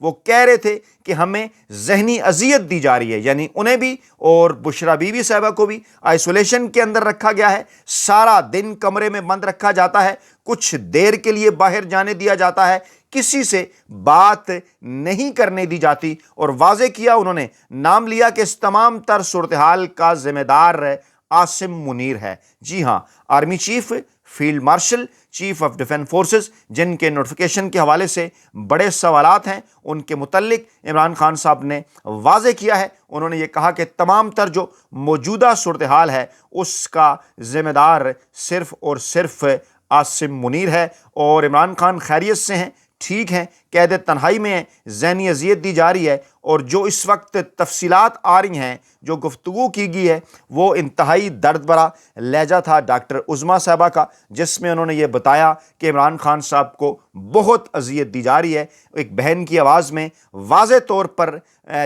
وہ کہہ رہے تھے کہ ہمیں ذہنی اذیت دی جا رہی ہے، یعنی انہیں بھی اور بشرا بی بی صاحبہ کو بھی آئسولیشن کے اندر رکھا گیا ہے، سارا دن کمرے میں بند رکھا جاتا ہے، کچھ دیر کے لیے باہر جانے دیا جاتا ہے، کسی سے بات نہیں کرنے دی جاتی، اور واضح کیا انہوں نے، نام لیا کہ اس تمام تر صورتحال کا ذمہ دار عاصم منیر ہے۔ جی ہاں، army chief, field marshal, chief of defence forces, جن کے نوٹیفیکیشن کے حوالے سے بڑے سوالات ہیں، ان کے متعلق عمران خان صاحب نے واضح کیا ہے۔ انہوں نے یہ کہا کہ تمام تر جو موجودہ صورتحال ہے اس کا ذمہ دار صرف اور صرف عاصم منیر ہے، اور عمران خان خیریت سے ہیں، ٹھیک ہیں، قید تنہائی میں ہیں، ذہنی اذیت دی جا رہی ہے، اور جو اس وقت تفصیلات آ رہی ہیں، جو گفتگو کی گئی ہے، وہ انتہائی درد بھرا لہجہ تھا ڈاکٹر عظمیٰ صاحبہ کا، جس میں انہوں نے یہ بتایا کہ عمران خان صاحب کو بہت اذیت دی جا رہی ہے۔ ایک بہن کی آواز میں واضح طور پر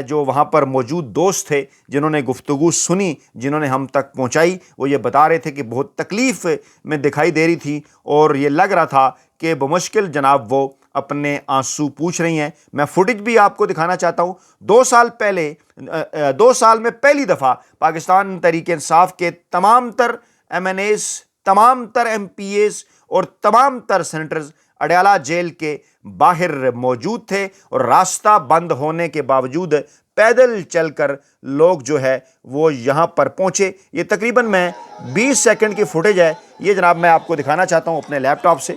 جو وہاں پر موجود دوست تھے، جنہوں نے گفتگو سنی، جنہوں نے ہم تک پہنچائی، وہ یہ بتا رہے تھے کہ بہت تکلیف میں دکھائی دے رہی تھی، اور یہ لگ رہا تھا کہ بمشکل جناب وہ اپنے آنسو پوچھ رہی ہیں۔ میں فوٹیج بھی آپ کو دکھانا چاہتا ہوں۔ 2 سال پہلے 2 سال میں پہلی دفعہ پاکستان تحریک انصاف کے تمام تر ایم این ایز، تمام تر ایم پی ایز اور تمام تر سینیٹرز اڈیالہ جیل کے باہر موجود تھے، اور راستہ بند ہونے کے باوجود پیدل چل کر لوگ جو ہے وہ یہاں پر پہنچے۔ یہ تقریباً میں 20 سیکنڈ کی فوٹیج ہے، یہ جناب میں آپ کو دکھانا چاہتا ہوں اپنے لیپ ٹاپ سے۔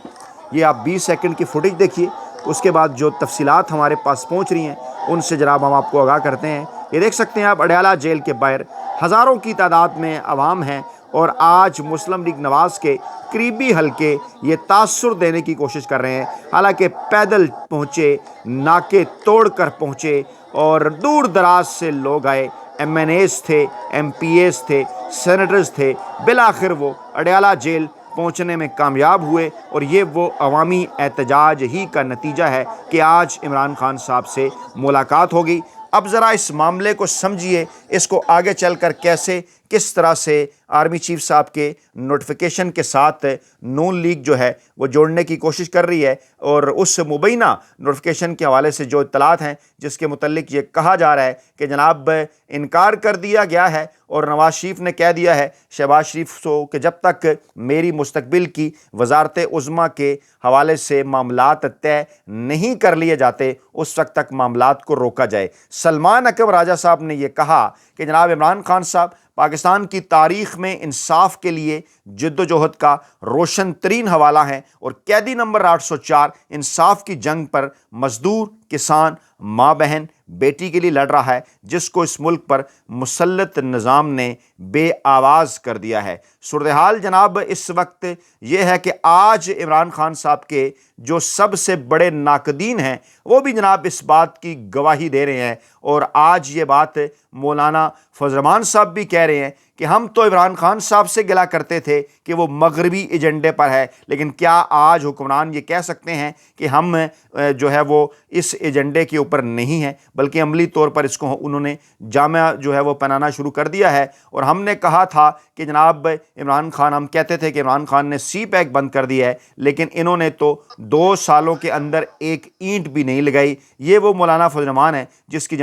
یہ آپ 20 سیکنڈ کی فوٹیج دیکھیے، اس کے بعد جو تفصیلات ہمارے پاس پہنچ رہی ہیں ان سے جناب ہم آپ کو آگاہ کرتے ہیں۔ یہ دیکھ سکتے ہیں آپ، اڈیالہ جیل کے باہر ہزاروں کی تعداد میں عوام ہیں، اور آج مسلم لیگ نواز کے قریبی حلقے یہ تاثر دینے کی کوشش کر رہے ہیں، حالانکہ پیدل پہنچے، ناکے توڑ کر پہنچے، اور دور دراز سے لوگ آئے، ایم این ایز تھے، ایم پی ایز تھے، سینیٹرز تھے، بالآخر وہ اڈیالہ جیل پہنچنے میں کامیاب ہوئے، اور یہ وہ عوامی احتجاج ہی کا نتیجہ ہے کہ آج عمران خان صاحب سے ملاقات ہوگی۔ اب ذرا اس معاملے کو سمجھیے، اس کو آگے چل کر کیسے، کس طرح سے آرمی چیف صاحب کے نوٹیفیکیشن کے ساتھ نون لیگ جو ہے وہ جوڑنے کی کوشش کر رہی ہے، اور اس مبینہ نوٹیفیکیشن کے حوالے سے جو اطلاعات ہیں، جس کے متعلق یہ کہا جا رہا ہے کہ جناب انکار کر دیا گیا ہے، اور نواز شریف نے کہہ دیا ہے شہباز شریف کو کہ جب تک میری مستقبل کی وزارت عظمیٰ کے حوالے سے معاملات طے نہیں کر لیے جاتے، اس وقت تک معاملات کو روکا جائے۔ سلمان اکرم راجہ صاحب نے یہ کہا کہ جناب عمران خان صاحب پاکستان کی تاریخ میں انصاف کے لیے جد و جہد کا روشن ترین حوالہ ہیں، اور قیدی نمبر 804 انصاف کی جنگ پر مزدور، کسان، ماں بہن، بیٹی کے لیے لڑ رہا ہے، جس کو اس ملک پر مسلط نظام نے بے آواز کر دیا ہے۔ صورتحال جناب اس وقت یہ ہے کہ آج عمران خان صاحب کے جو سب سے بڑے ناقدین ہیں وہ بھی جناب اس بات کی گواہی دے رہے ہیں، اور آج یہ بات مولانا فضل الرحمان صاحب بھی کہہ رہے ہیں کہ ہم تو عمران خان صاحب سے گلا کرتے تھے کہ وہ مغربی ایجنڈے پر ہے، لیکن کیا آج حکمران یہ کہہ سکتے ہیں کہ ہم جو ہے وہ اس ایجنڈے کے اوپر نہیں ہیں، بلکہ عملی طور پر اس کو انہوں نے جامعہ جو ہے وہ پہنانا شروع کر دیا ہے۔ اور ہم نے کہا تھا کہ جناب عمران خان، ہم کہتے تھے کہ عمران خان نے سی پیک بند کر دیا ہے، لیکن انہوں نے تو 2 سالوں کے اندر ایک اینٹ بھی نہیں لگائی۔ یہ وہ مولانا فضل الرحمان ہے جن کی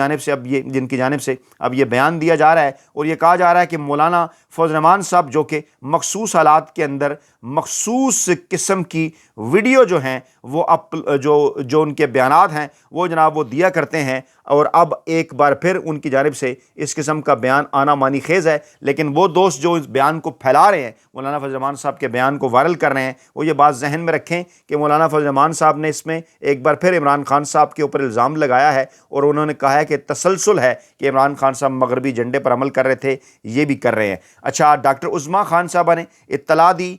جانب سے اب یہ بیان دیا جا رہا ہے، اور یہ کہا جا رہا ہے کہ مولانا فضل الرحمان صاحب جو کہ مخصوص حالات کے اندر مخصوص قسم کی ویڈیو جو ہیں وہ جو ان کے بیانات ہیں وہ جناب وہ دیا کرتے ہیں، اور اب ایک بار پھر ان کی جانب سے اس قسم کا بیان آنا معنی خیز ہے، لیکن وہ دوست جو اس بیان کو پھیلا رہے ہیں، مولانا فضل الرحمان صاحب کے بیان کو وائرل کر رہے ہیں، وہ یہ بات ذہن میں رکھیں کہ مولانا فضل الرحمان صاحب نے اس میں ایک بار پھر عمران خان صاحب کے اوپر الزام لگایا ہے، اور انہوں نے کہا ہے کہ تسلسل ہے کہ عمران خان صاحب مغربی ایجنڈے پر عمل کر رہے تھے، یہ بھی کر رہے ہیں۔ اچھا، ڈاکٹر عظمیٰ خان صاحبہ نے اطلاع دی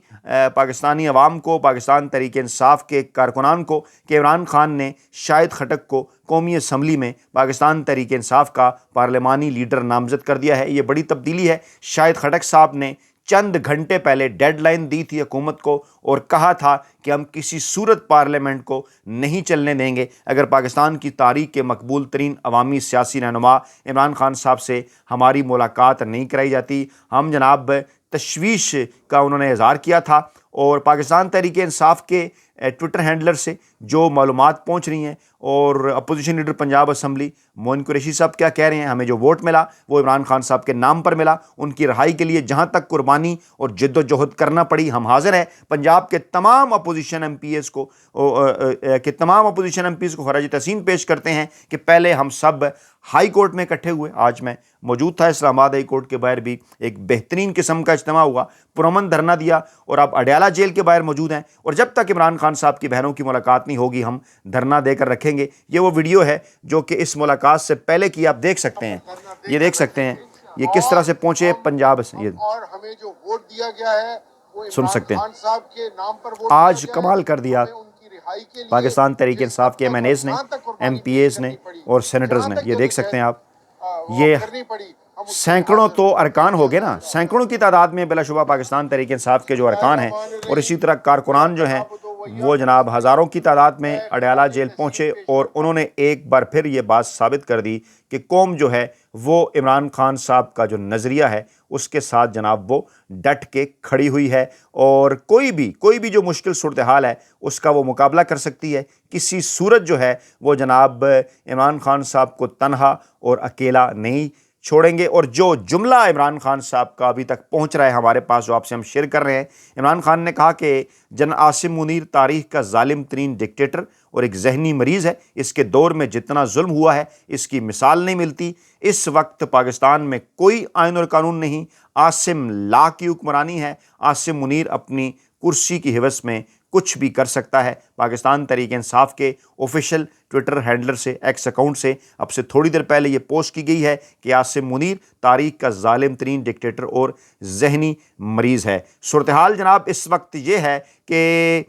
پاکستانی عوام کو، پاکستان تحریک انصاف کے کارکنان کو، کہ عمران خان نے شاہد خٹک کو قومی اسمبلی میں پاکستان تحریک انصاف کا پارلیمانی لیڈر نامزد کر دیا ہے۔ یہ بڑی تبدیلی ہے۔ شاہد خٹک صاحب نے چند گھنٹے پہلے ڈیڈ لائن دی تھی حکومت کو، اور کہا تھا کہ ہم کسی صورت پارلیمنٹ کو نہیں چلنے دیں گے اگر پاکستان کی تاریخ کے مقبول ترین عوامی سیاسی رہنما عمران خان صاحب سے ہماری ملاقات نہیں کرائی جاتی۔ ہم جناب تشویش کا انہوں نے اظہار کیا تھا، اور پاکستان تحریک انصاف کے ٹویٹر ہینڈلر سے جو معلومات پہنچ رہی ہیں، اور opposition leader Punjab assembly Moin Qureshi صاحب کیا کہہ رہے ہیں، ہمیں جو ووٹ ملا وہ عمران خان صاحب کے نام پر ملا، ان کی رہائی کے لیے جہاں تک قربانی اور جد و جہد کرنا پڑی ہم حاضر ہیں۔ پنجاب کے تمام اپوزیشن ایم پی ایز کو خراج تحسین پیش کرتے ہیں کہ پہلے ہم سب ہائی کورٹ میں اکٹھے ہوئے، آج میں موجود تھا اسلام آباد ہائی کورٹ کے باہر بھی ایک بہترین قسم کا اجتماع ہوا، پرامن دھرنا دیا، اور اب اڈیالہ جیل کے باہر موجود ہیں، اور جب تک عمران خان صاحب کی بہنوں کی ملاقات نہیں ہوگی ہم دھرنا دے کر رکھیں گے۔ یہ وہ ویڈیو ہے جو کہ اس ملاقات سے پہلے کی، آپ دیکھ سکتے ہیں، یہ دیکھ سکتے ہیں یہ کس طرح سے پہنچے پنجاب سے، یہ اور ہمیں جو ووٹ دیا گیا ہے وہ سن سکتے ہیں۔ عمران خان صاحب کے نام پر ووٹ آج دیا گیا ہے، کمال کر دیا ہمیں ان کی رہائی کے لیے پاکستان تحریک جس انصاف کے حد ایم این تک ایز نے، جہاں تک قربانی ایم پی ایز پیش نے کرنی پڑی، اور سینیٹرز جہاں نے، تک یہ جو دیکھ کچھ سکتے ہے ہیں آپ، وہ یہ کرنی پڑی، ہم اس کے سینکڑوں حاضر تو ہیں۔ ارکان ہو گئے نا، سینکڑوں کی تعداد میں بلا شبہ پاکستان تحریک انصاف کے جو ارکان ہیں، اور اسی طرح کارکنان جو ہیں وہ جناب ہزاروں کی تعداد میں اڈیالہ جیل پہنچے، اور انہوں نے ایک بار پھر یہ بات ثابت کر دی کہ قوم جو ہے وہ عمران خان صاحب کا جو نظریہ ہے اس کے ساتھ جناب وہ ڈٹ کے کھڑی ہوئی ہے، اور کوئی بھی جو مشکل صورتحال ہے اس کا وہ مقابلہ کر سکتی ہے۔ کسی صورت جو ہے وہ جناب عمران خان صاحب کو تنہا اور اکیلا نہیں چھوڑیں گے۔ اور جو جملہ عمران خان صاحب کا ابھی تک پہنچ رہا ہے ہمارے پاس، جو آپ سے ہم شیئر کر رہے ہیں، عمران خان نے کہا کہ جنرل عاصم منیر تاریخ کا ظالم ترین ڈکٹیٹر اور ایک ذہنی مریض ہے، اس کے دور میں جتنا ظلم ہوا ہے اس کی مثال نہیں ملتی۔ اس وقت پاکستان میں کوئی آئین اور قانون نہیں، عاصم لا کی حکمرانی ہے، عاصم منیر اپنی کرسی کی ہوس میں کچھ بھی کر سکتا ہے۔ پاکستان تحریک انصاف کے آفیشیل ٹویٹر ہینڈلر سے، ایکس اکاؤنٹ سے اب سے تھوڑی دیر پہلے یہ پوسٹ کی گئی ہے کہ عاصم منیر تاریخ کا ظالم ترین ڈکٹیٹر اور ذہنی مریض ہے۔ صورتحال جناب اس وقت یہ ہے کہ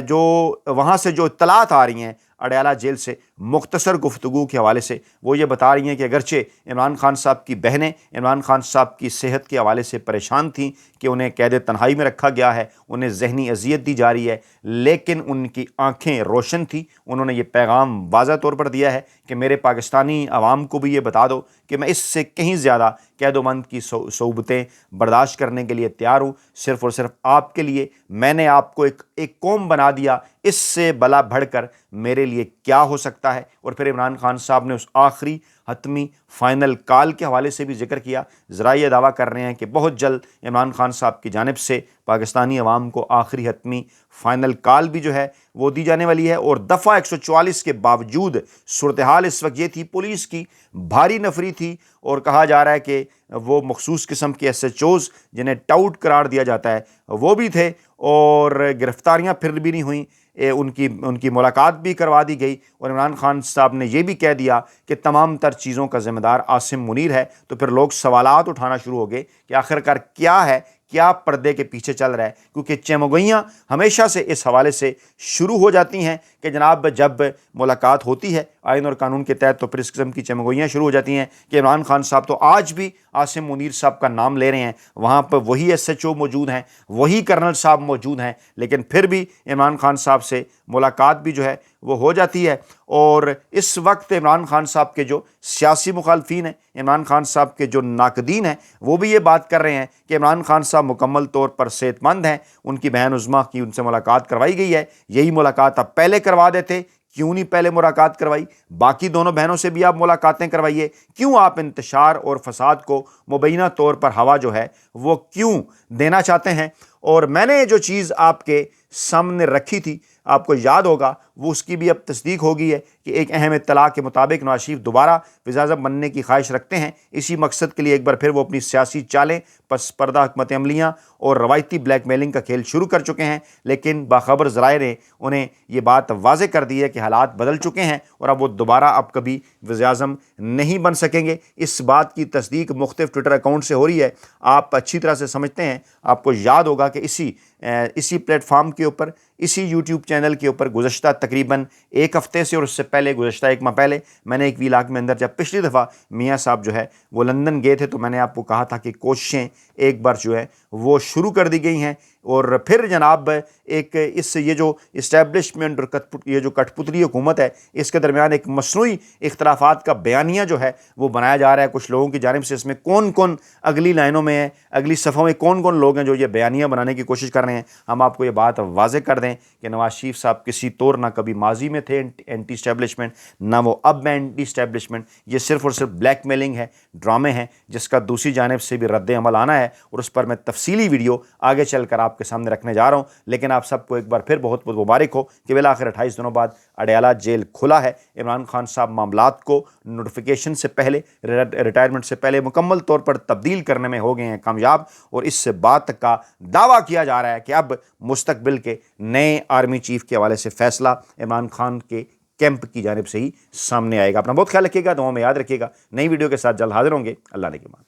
جو وہاں سے جو اطلاعات آ رہی ہیں اڈیالہ جیل سے، مختصر گفتگو کے حوالے سے، وہ یہ بتا رہی ہیں کہ اگرچہ عمران خان صاحب کی بہنیں عمران خان صاحب کی صحت کے حوالے سے پریشان تھیں کہ انہیں قید تنہائی میں رکھا گیا ہے، انہیں ذہنی اذیت دی جا رہی ہے، لیکن ان کی آنکھیں روشن تھیں۔ انہوں نے یہ پیغام واضح طور پر دیا ہے کہ میرے پاکستانی عوام کو بھی یہ بتا دو کہ میں اس سے کہیں زیادہ قید و بند کی صعوبتیں برداشت کرنے کے لیے تیار ہوں، صرف اور صرف آپ کے لیے میں نے آپ کو ایک قوم بنا دیا، اس سے بلا بڑھ کر میرے لیے کیا ہو سکتا ہے۔ اور پھر عمران خان صاحب نے اس آخری حتمی فائنل کال کے حوالے سے بھی ذکر کیا۔ ذرائع یہ دعویٰ کر رہے ہیں کہ بہت جلد عمران خان صاحب کی جانب سے پاکستانی عوام کو آخری حتمی فائنل کال بھی جو ہے وہ دی جانے والی ہے۔ اور دفعہ 144 کے باوجود صورتحال اس وقت یہ تھی، پولیس کی بھاری نفری تھی، اور کہا جا رہا ہے کہ وہ مخصوص قسم کے ایس ایچ اوز جنہیں ٹاؤٹ قرار دیا جاتا ہے وہ بھی تھے، اور گرفتاریاں پھر بھی نہیں ہوئیں، ان کی ملاقات بھی کروا دی گئی، اور عمران خان صاحب نے یہ بھی کہہ دیا کہ تمام تر چیزوں کا ذمہ دار عاصم منیر ہے۔ تو پھر لوگ سوالات اٹھانا شروع ہو گئے کہ آخرکار کیا ہے، کیا پردے کے پیچھے چل رہا ہے، کیونکہ چمگوئیاں ہمیشہ سے اس حوالے سے شروع ہو جاتی ہیں کہ جناب جب ملاقات ہوتی ہے آئین اور قانون کے تحت تو پھر اس قسم کی چمگوئیاں شروع ہو جاتی ہیں کہ عمران خان صاحب تو آج بھی عاصم منیر صاحب کا نام لے رہے ہیں، وہاں پر وہی ایس ایچ او موجود ہیں، وہی کرنل صاحب موجود ہیں، لیکن پھر بھی عمران خان صاحب سے ملاقات بھی جو ہے وہ ہو جاتی ہے۔ اور اس وقت عمران خان صاحب کے جو سیاسی مخالفین ہیں، عمران خان صاحب کے جو ناقدین ہیں، وہ بھی یہ بات کر رہے ہیں کہ عمران خان صاحب مکمل طور پر صحت مند ہیں، ان کی بہن عظمیٰ کی ان سے ملاقات کروائی گئی ہے، یہی ملاقات آپ پہلے کروا دیتے، کیوں نہیں پہلے ملاقات کروائی؟ باقی دونوں بہنوں سے بھی آپ ملاقاتیں کروائیے، کیوں آپ انتشار اور فساد کو مبینہ طور پر ہوا جو ہے وہ کیوں دینا چاہتے ہیں؟ اور میں نے جو چیز آپ کے سامنے رکھی تھی، آپ کو یاد ہوگا، وہ اس کی بھی اب تصدیق ہو گئی ہے کہ ایک اہم اطلاع کے مطابق نواز شریف دوبارہ وزیر اعظم بننے کی خواہش رکھتے ہیں۔ اسی مقصد کے لیے ایک بار پھر وہ اپنی سیاسی چالیں، پس پردہ حکمت عملیاں اور روایتی بلیک میلنگ کا کھیل شروع کر چکے ہیں، لیکن باخبر ذرائع نے انہیں یہ بات واضح کر دی ہے کہ حالات بدل چکے ہیں اور اب وہ دوبارہ کبھی وزیر اعظم نہیں بن سکیں گے۔ اس بات کی تصدیق مختلف ٹویٹر اکاؤنٹ سے ہو رہی ہے، آپ اچھی طرح سے سمجھتے ہیں۔ آپ کو یاد ہوگا کہ اسی پلیٹ فارم کے اوپر، اسی یوٹیوب چینل کے اوپر گزشتہ تقریباً ایک ہفتے سے اور اس سے پہلے گزشتہ ایک ماہ پہلے میں نے ایک ویلاگ میں اندر، جب پچھلی دفعہ میاں صاحب جو ہے وہ لندن گئے تھے، تو میں نے آپ کو کہا تھا کہ کوششیں ایک بار جو ہے وہ شروع کر دی گئی ہیں اور پھر جناب ایک اس یہ جو اسٹیبلشمنٹ اور یہ جو کٹ پتلی حکومت ہے اس کے درمیان ایک مصنوعی اختلافات کا بیانیہ جو ہے وہ بنایا جا رہا ہے کچھ لوگوں کی جانب سے. اس میں کون کون اگلی لائنوں میں ہے, اگلی صفوں میں کون کون لوگ ہیں جو یہ بیانیہ بنانے کی کوشش کر رہے ہیں. ہم آپ کو یہ بات واضح کر دیں کہ نواز شریف صاحب کسی طور نہ کبھی ماضی میں تھے اینٹی اسٹیبلشمنٹ, نہ وہ اب اینٹی اسٹیبلشمنٹ. یہ صرف اور صرف بلیک میلنگ ہے, ڈرامے ہیں, جس کا دوسری جانب سے بھی رد عمل آنا ہے, اور اس پر میں تفصیلی ویڈیو آگے چل کر آپ کے سامنے رکھنے جا رہا ہوں. لیکن آپ سب کو ایک بار پھر بہت بہت مبارک ہو کہ بالآخر 28 دنوں بعد اڈیالہ جیل کھلا ہے. عمران خان صاحب معاملات کو نوٹیفیکیشن سے پہلے, ریٹائرمنٹ سے پہلے مکمل طور پر تبدیل کرنے میں ہو گئے ہیں کامیاب, اور اس سے بات کا دعویٰ کیا جا رہا ہے کہ اب مستقبل کے نئے آرمی چیف کے حوالے سے فیصلہ عمران خان کے کیمپ کی جانب سے ہی سامنے آئے گا. اپنا بہت خیال رکھیے گا, دعاؤں میں یاد رکھیے گا. نئی ویڈیو کے ساتھ جلد حاضر ہوں گے. اللہ نے کے مان.